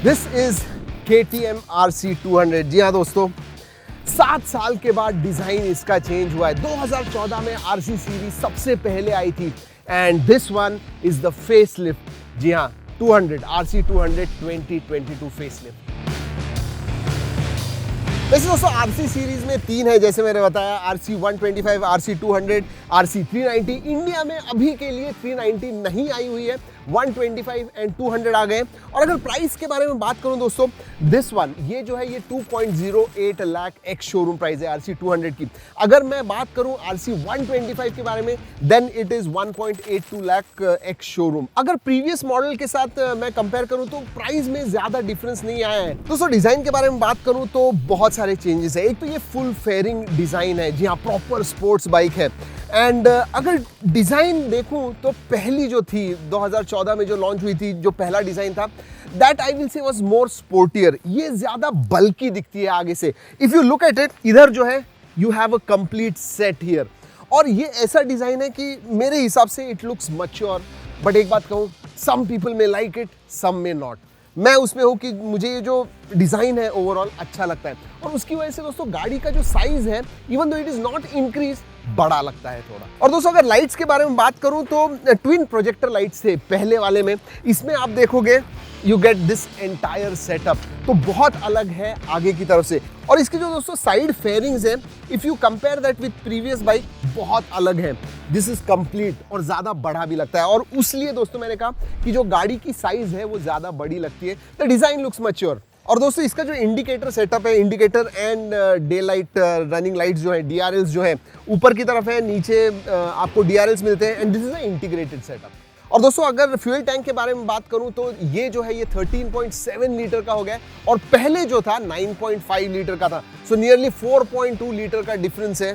This is KTM RC200। जी हाँ दोस्तों, 7 साल के बाद डिजाइन इसका चेंज हुआ है। 2014 में RC सीरीज सबसे पहले आई थी and this one is the facelift. जी हाँ, 200 RC200 2022 फेसलिफ्ट। वैसे दोस्तों RC सीरीज में 3 है, जैसे मैंने बताया, RC125, RC200, RC390। इंडिया में अभी के लिए 390 नहीं आई हुई है, 125 एंड 200 आ गए। और अगर प्राइस के बारे में बात करूं दोस्तों, दिस वन ये जो है ये 2.08 लाख एक्स शोरूम प्राइस है RC200 की। अगर मैं बात करूं RC125 के बारे में, then it is 1.82 lakh ex showroom. अगर प्रीवियस मॉडल के साथ मैं कंपेयर करूं तो प्राइस में ज्यादा डिफरेंस नहीं आया है। दोस्तों डिजाइन के बारे में बात करूं तो बहुत सारे चेंजेस है। एक तो ये फुल फेयरिंग डिजाइन है, जी हाँ, प्रॉपर स्पोर्ट्स बाइक है। एंड अगर डिजाइन देखूं तो पहली जो थी 2014 में जो लॉन्च हुई थी, जो पहला डिजाइन था, that I will say was more sportier. ये ज्यादा बल्की दिखती है आगे से। If you look at it, इधर जो है you have a complete set here. और ये ऐसा डिजाइन है कि मेरे हिसाब से इट लुक्स मैच्योर। बट एक बात कहूं, some people may like it, some may not. मैं उसमें हूँ कि मुझे ये जो डिज़ाइन है ओवरऑल अच्छा लगता है। और उसकी वजह से दोस्तों गाड़ी का जो साइज है, even though it is not increase, बड़ा लगता है थोड़ा। और दोस्तों अगर लाइट्स के बारे में बात करूं तो ट्विन प्रोजेक्टर लाइट्स थे पहले वाले में। इसमें आप देखोगे you get this entire setup, तो बहुत अलग है आगे की तरफ से। और इसके जो दोस्तों साइड फेयरिंग्स हैं, if you compare that with previous bike, बहुत अलग है। दिस इज कंप्लीट और ज्यादा बड़ा भी लगता है। और उसलिए दोस्तों मैंने कहा कि जो गाड़ी की साइज है वो ज्यादा बड़ी लगती है। The design looks mature. और दोस्तों इसका जो इंडिकेटर सेटअप है, indicator and day light running lights जो है, DRLs जो है, ऊपर की तरफ है, नीचे आपको DRLs मिलते हैं and this is a integrated setup. और दोस्तों अगर फ्यूल टैंक के बारे में बात करूं तो ये जो है ये 13.7 लीटर का हो गया है और पहले जो था 9.5 लीटर का था। सो नियरली 4.2 लीटर का डिफरेंस है।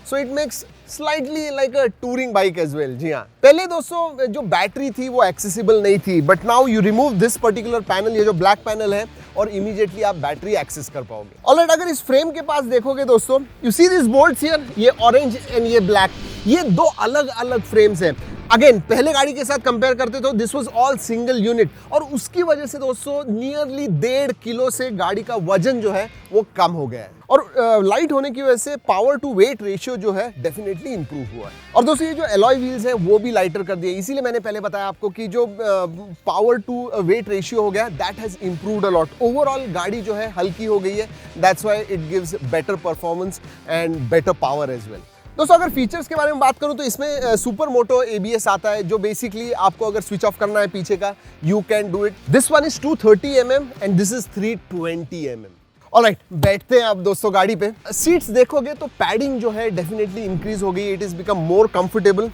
So it makes slightly like a touring bike as well. जी हाँ, पहले दोस्तों जो बैटरी थी वो एक्सेसिबल नहीं थी, but now you remove this particular panel, ये जो ब्लैक पैनल है, और इमीडिएटली आप बैटरी एक्सेस कर पाओगे। ऑलराइट, अगर इस फ्रेम के पास देखोगे दोस्तों, you see this bolts here, ये ऑरेंज एंड ये ब्लैक, ये दो अलग अलग फ्रेम्स हैं। अगेन पहले गाड़ी के साथ कंपेयर करते तो this was all single unit, और उसकी वजह से दोस्तों नियरली 1.5 किलो से गाड़ी का वजन जो है वो कम हो गया है। और लाइट होने की वजह से पावर टू वेट रेशियो जो है डेफिनेटली इंप्रूव हुआ है। और दोस्तों ये जो एलॉय व्हील्स है वो भी लाइटर कर दिए, इसीलिए मैंने पहले बताया आपको कि जो पावर टू वेट रेशियो हो गया, that has improved a lot. Overall गाड़ी जो है हल्की हो गई है, that's why it gives better performance and better power as well. दोस्तों अगर फीचर्स के बारे में बात करूं तो इसमें सुपर मोटो ABS आता है, जो बेसिकली आपको अगर स्विच ऑफ करना है पीछे का, you can do it. This one is 230 mm and this is 320 mm। Alright, बैठते हैं आप दोस्तों गाड़ी पे। सीट्स देखोगे तो पैडिंग जो है डेफिनेटली इंक्रीज हो गई, it is become more comfortable.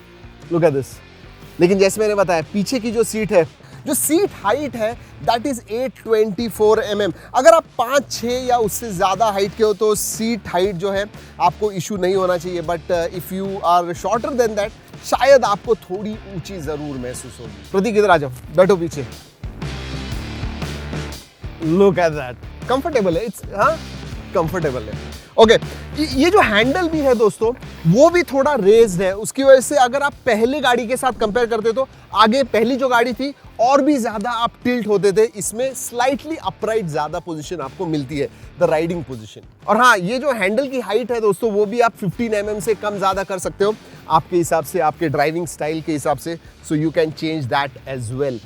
Look at this. लेकिन जैसे मैंने बताया, पीछे की जो सीट है, जो सीट हाइट है, दैट इज 824 mm। अगर आप 5-6 या उससे ज़्यादा हाइट के हो तो सीट हाइट जो है आपको इशू नहीं होना चाहिए, but if you are shorter than that, शायद आपको थोड़ी ऊंची ज़रूर महसूस होगी। प्रतीक इधर आ जाओ, बैठो पीछे। लुक एट दैट, कंफर्टेबल है, इट्स हाँ कंफर्टेबल है। ओके, ये जो हैंडल भी है दोस्तों वो भी थोड़ा रेज्ड है, उसकी वजह से अगर आप पहले गाड़ी के साथ कंपेयर करते तो आगे पहली जो गाड़ी थी और भी ज्यादा आप टिल्ट होते थे, इसमें स्लाइटली अपराइट ज्यादा पोजीशन आपको मिलती है, द राइडिंग पोजीशन। और हाँ, ये जो हैंडल की हाइट है दोस्तों वो भी आप 15 mm से कम ज्यादा कर सकते हो आपके हिसाब से, आपके ड्राइविंग स्टाइल के हिसाब से। So you can change that as well.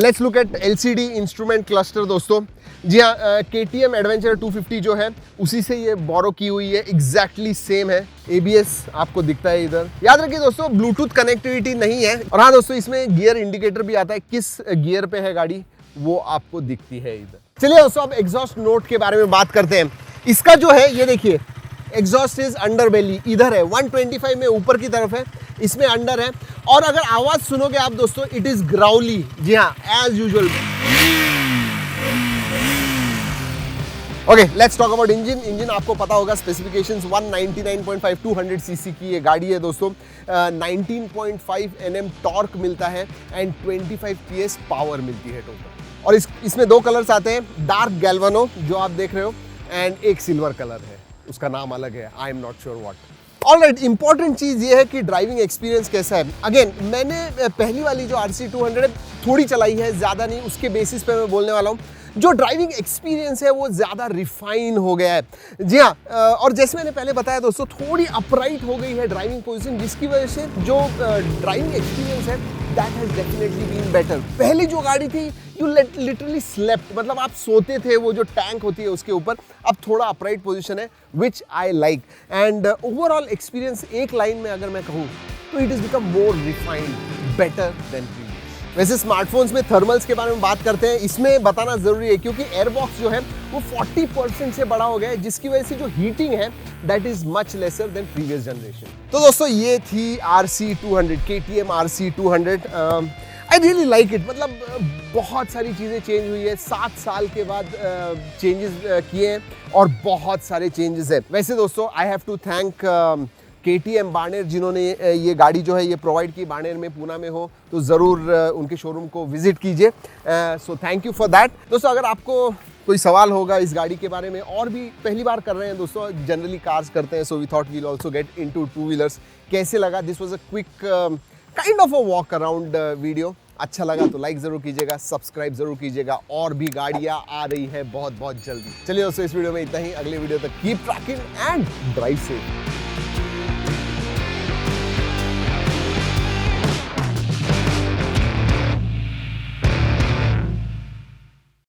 Let's look at LCD instrument cluster दोस्तों। जी हाँ, KTM एडवेंचर 250 जो है उसी से ये बोरो की हुई है, एग्जैक्टली सेम है। ABS आपको दिखता है इधर। याद रखिए दोस्तों, ब्लूटूथ कनेक्टिविटी नहीं है। और हाँ दोस्तों, इसमें गियर इंडिकेटर भी आता है, किस गियर पे है गाड़ी वो आपको दिखती है इधर। चलिए दोस्तों अब एग्जॉस्ट नोट के बारे में बात करते हैं। इसका जो है ये देखिए, एग्जॉस्ट इज अंडर बेली, इधर है 125 में ऊपर की तरफ है, इसमें अंडर है। और अगर आवाज सुनोगे आप दोस्तों, इट इज ग्राउली। जी हाँ, as usual. Okay, let's talk about engine. Engine आपको पता होगा, स्पेसिफिकेशंस 199.5 200 सीसी की ये गाड़ी है दोस्तों। 19.5 Nm टॉर्क मिलता है एंड 25 PS पावर मिलती है टोटल। और इसमें 2 कलर्स आते हैं, डार्क गैल्वानो जो आप देख रहे हो, एंड एक सिल्वर कलर है, उसका नाम अलग है, I am not sure what. Alright, important चीज ये है कि ड्राइविंग एक्सपीरियंस कैसा है। अगेन मैंने पहली वाली जो RC200 है थोड़ी चलाई है, ज्यादा नहीं, उसके बेसिस पे मैं बोलने वाला हूँ। जो ड्राइविंग एक्सपीरियंस है वो ज़्यादा रिफाइन हो गया है। जी हाँ, और जैसे मैंने पहले बताया दोस्तों, थोड़ी अपराइट हो गई है ड्राइविंग पोजीशन, जिसकी वजह से जो ड्राइविंग एक्सपीरियंस है that has definitely been better. पहली जो गाड़ी थी यू लिटरली स्लेप्ट, मतलब आप सोते थे, वो जो टैंक होती है उसके ऊपर। अब थोड़ा अपराइट पोजीशन है which I like, and overall experience एक लाइन में अगर मैं कहूँ तो it is become more refined, better than previous. वैसे स्मार्टफोन्स में थर्मल्स के बारे में बात करते हैं, इसमें बताना ज़रूरी है क्योंकि एयरबॉक्स जो है वो 40% से बड़ा हो गया है, जिसकी वजह से जो हीटिंग है that is much lesser than previous generation. तो दोस्तों ये थी RC200, KTM RC200। I really like it, मतलब बहुत सारी चीज़ें चेंज हुई है, 7 साल के बाद चेंजेस किए हैं और बहुत सारे चेंजेस है। वैसे दोस्तों I have to thank KTM Barmer, जिन्होंने ये गाड़ी जो है ये प्रोवाइड की। बाड़मेर में, पूना में हो तो ज़रूर उनके शोरूम को विजिट कीजिए। So thank you for that. दोस्तों अगर आपको कोई सवाल होगा इस गाड़ी के बारे में, और भी पहली बार कर रहे हैं दोस्तों, जनरली कार्स करते हैं, so we thought we'll also get into two wheelers. कैसे लगा? This was a quick kind of a walk around video. अच्छा लगा तो लाइक ज़रूर कीजिएगा, सब्सक्राइब ज़रूर कीजिएगा, और भी गाड़ियाँ आ रही है बहुत बहुत जल्दी। चलिए दोस्तों इस वीडियो में इतना ही, अगले वीडियो तक keep trekking and drive safe.